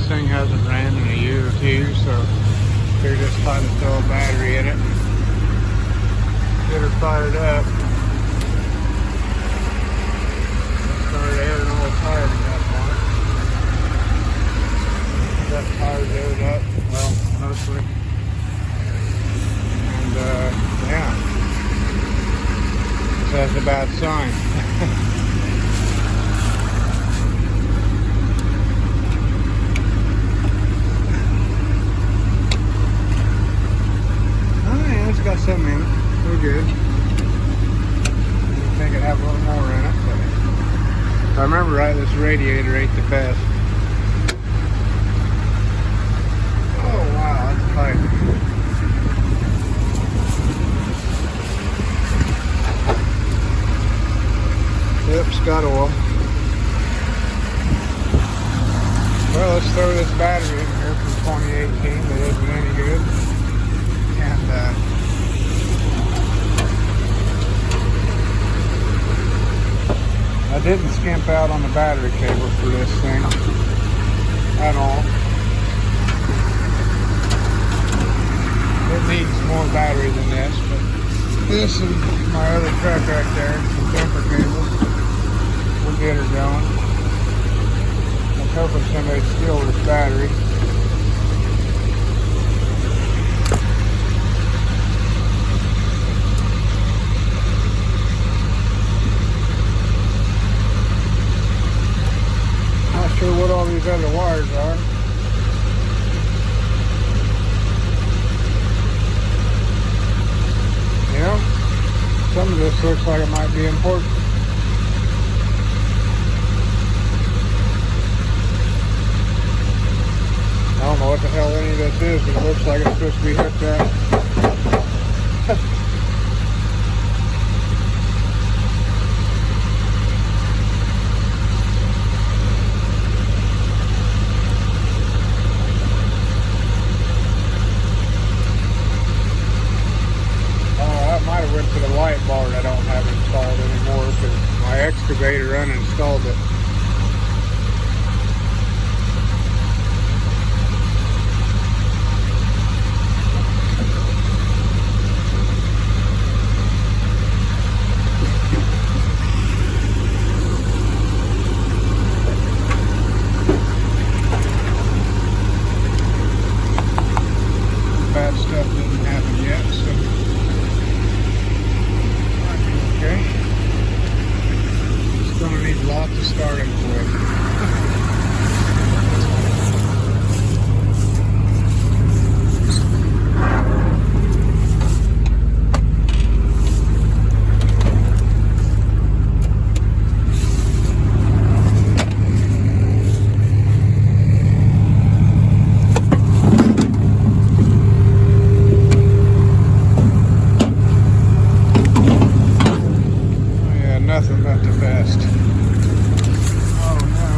this thing hasn't ran in a year or two, so they're just trying to throw a battery in it. Get her fired up. Started airing all the tires up on it. Got tires aired up, well, mostly. And yeah, that's a bad sign. Got some in it. We're good. I think it'd have a little more in it, but if I remember right, this radiator ain't the best. Oh wow, that's tight. Yep, it's got oil. Well, let's throw this battery in here from 2018 that isn't any good. And I didn't skimp out on the battery cable for this thing at all. It needs more battery than this, but this and my other truck right there, some jumper cables, will get her going. I'm hoping somebody steal this battery. Sure what all these other wires are. You know, some of this looks like it might be important. I don't know what the hell any of this is, but it looks like it's supposed to be hooked up. To the light bar that I don't have installed anymore because my excavator uninstalled it. Bad stuff didn't happen yet, so okay. It's going to need lots of starting with. Nothing but the best. Oh no.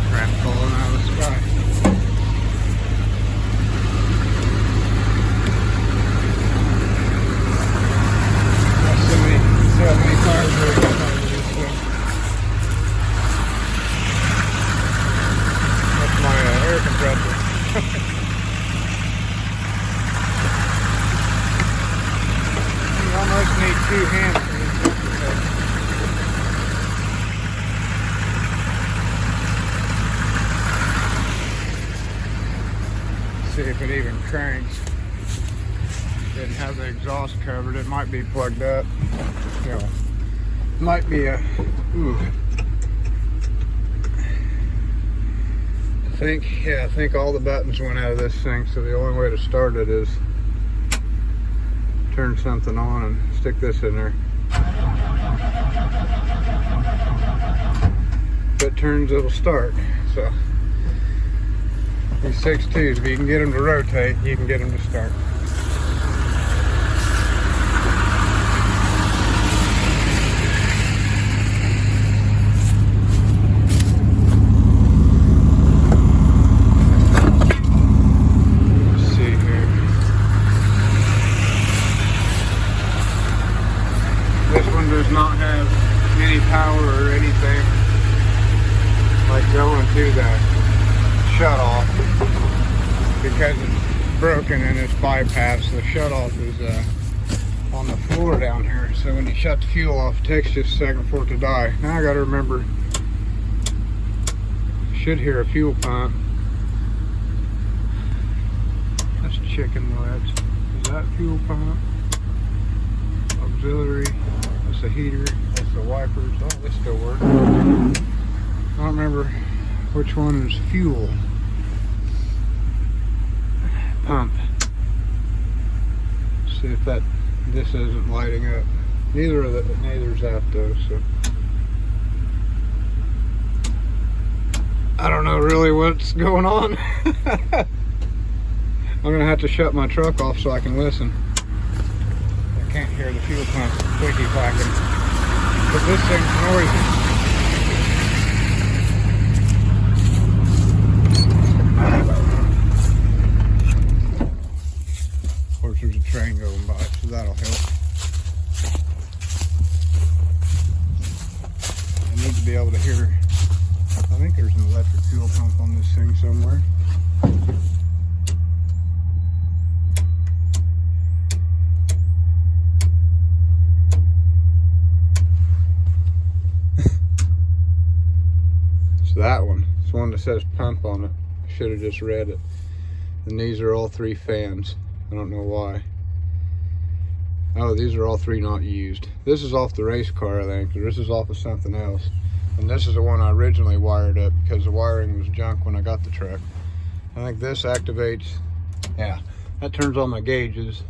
Crap falling out of the sky. That's my air compressor. You almost need two hands for this compressor. See if it even cranks. Didn't have the exhaust covered. It might be plugged up. You know, might be a. Ooh. I think all the buttons went out of this thing, so the only way to start it is turn something on and stick this in there. If it turns, it'll start. So these 6.2s, if you can get them to rotate, you can get them to start. does not have any power or anything like going to the shut off because it's broken and it's bypassed. The shut off is on the floor down here, so when you shut the fuel off, it takes just a second for it to die. Now I gotta remember, should hear a fuel pump. That's chicken legs. Is that fuel pump? Auxiliary. That's the heater. That's the wipers. Oh, they still work. I don't remember which one is fuel. Pump. See if this isn't lighting up. Neither's that though. So I don't know really what's going on. I'm gonna have to shut my truck off so I can listen. I can't hear the fuel pump clicky clacking, but this thing's noisy. Of course, there's a train going by, so that'll help. I need to be able to hear. I think there's an electric fuel pump on this thing somewhere. That one. It's one that says pump on it. I should have just read it. And these are all 3 fans. I don't know why. Oh, these are all 3 not used. This is off the race car, I think. Or this is off of something else. And this is the one I originally wired up because the wiring was junk when I got the truck. I think this activates, yeah, that turns on my gauges.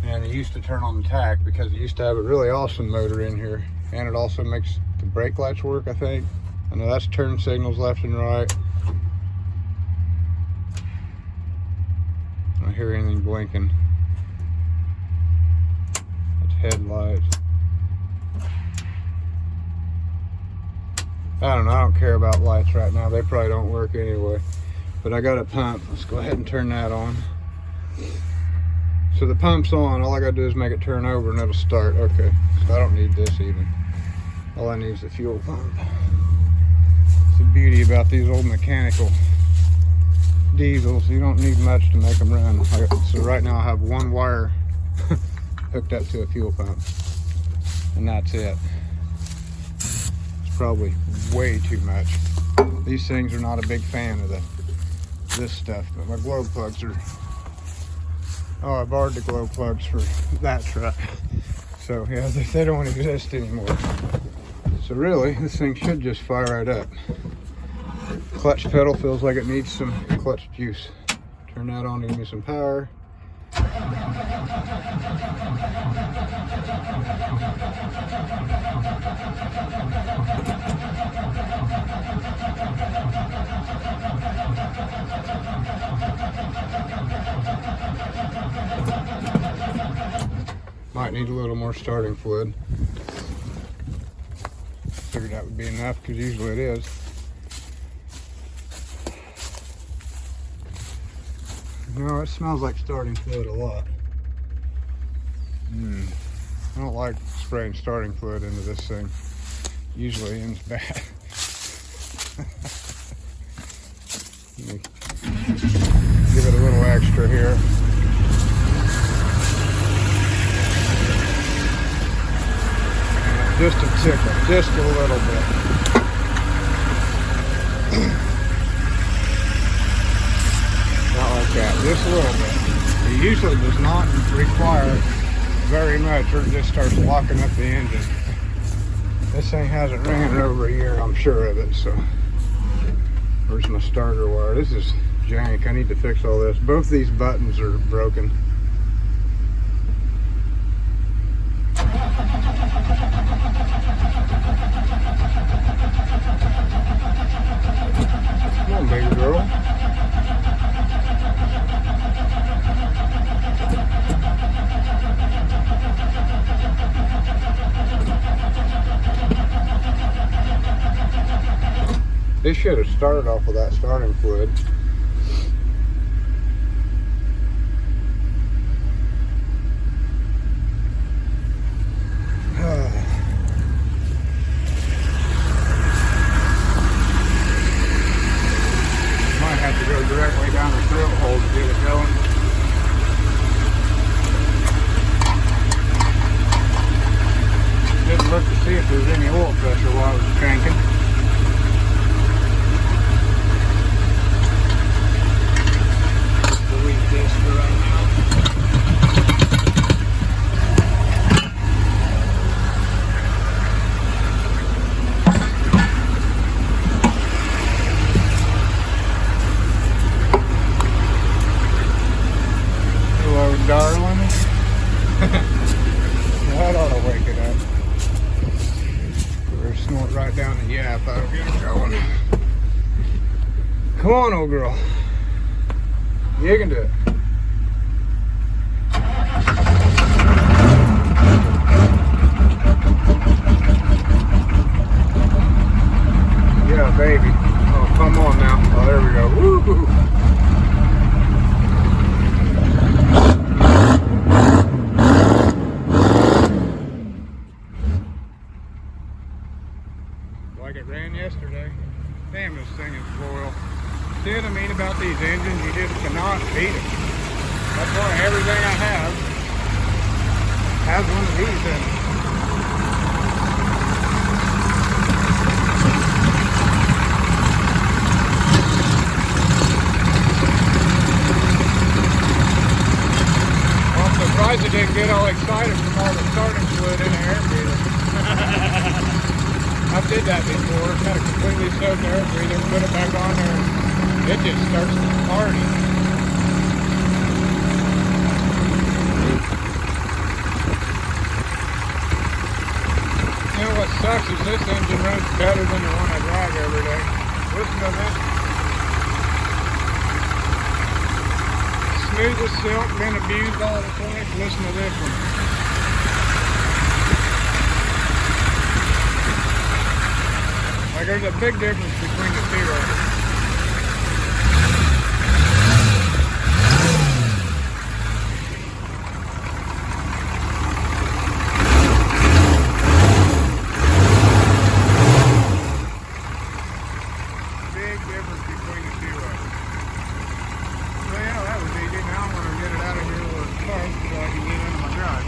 And it used to turn on the tach because it used to have a really awesome motor in here. And it also makes the brake lights work, I think. I know that's turn signals left and right. I don't hear anything blinking. That's headlights. I don't know, I don't care about lights right now. They probably don't work anyway. But I got a pump. Let's go ahead and turn that on. So the pump's on. All I gotta do is make it turn over and it'll start. Okay, so I don't need this even. All I need is the fuel pump. The beauty about these old mechanical diesels, you don't need much to make them run. So right now I have 1 wire hooked up to a fuel pump, and that's it. It's probably way too much. These things are not a big fan of this stuff, but my glow plugs are, oh, I borrowed the glow plugs for that truck. So yeah, they don't exist anymore. So really, this thing should just fire right up. Clutch pedal feels like it needs some clutch juice. Turn that on to give me some power. Might need a little more starting fluid. Figured that would be enough because usually it is. No, it smells like starting fluid a lot. I don't like spraying starting fluid into this thing. Usually ends bad. Give it a little extra here. Just a tickle, just a little bit. Not like that, just a little bit. It usually does not require very much, or it just starts locking up the engine. This thing hasn't ran in over a year, I'm sure of it, so. Where's my starter wire? This is jank, I need to fix all this. Both these buttons are broken. Come on, baby girl. They should have started off with that starting fluid. if there's any oil pressure while it's cranking. Delete this for right now. Hello, darling. That ought to wake it up. Or snort right down the yap. That'll get it going. Come on, old girl. You can do it. Yeah, baby. Oh, come on now. Oh, there we go. Woo-hoo. Like it ran yesterday. Damn, this thing is loyal. See what I mean about these engines? You just cannot beat them. That's why everything I have has one of these in it. Well, I'm surprised it didn't get all excited from all the starting fluid in the air breather. I did that before. Had a completely soaked air breather, put it back on there, and it just starts to party. You know what sucks is this engine runs better than the one I drive every day. Listen to this. Smooth as silk, been abused all the time. Listen to this one. Like, there's a big difference between the two right here. Big difference between the two right here. So yeah, that was easy. Now I'm going to get it out of here where it's parked so I can get into my garage.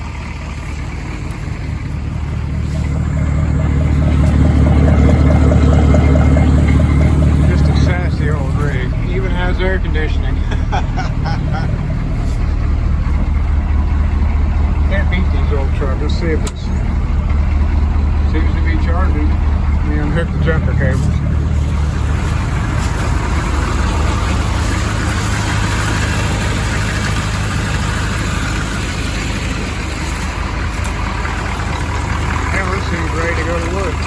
Even has air conditioning. Can't beat these old trucks. Let's see if it seems to be charging. Let me unhook the jumper cables. And this seems ready to go to work.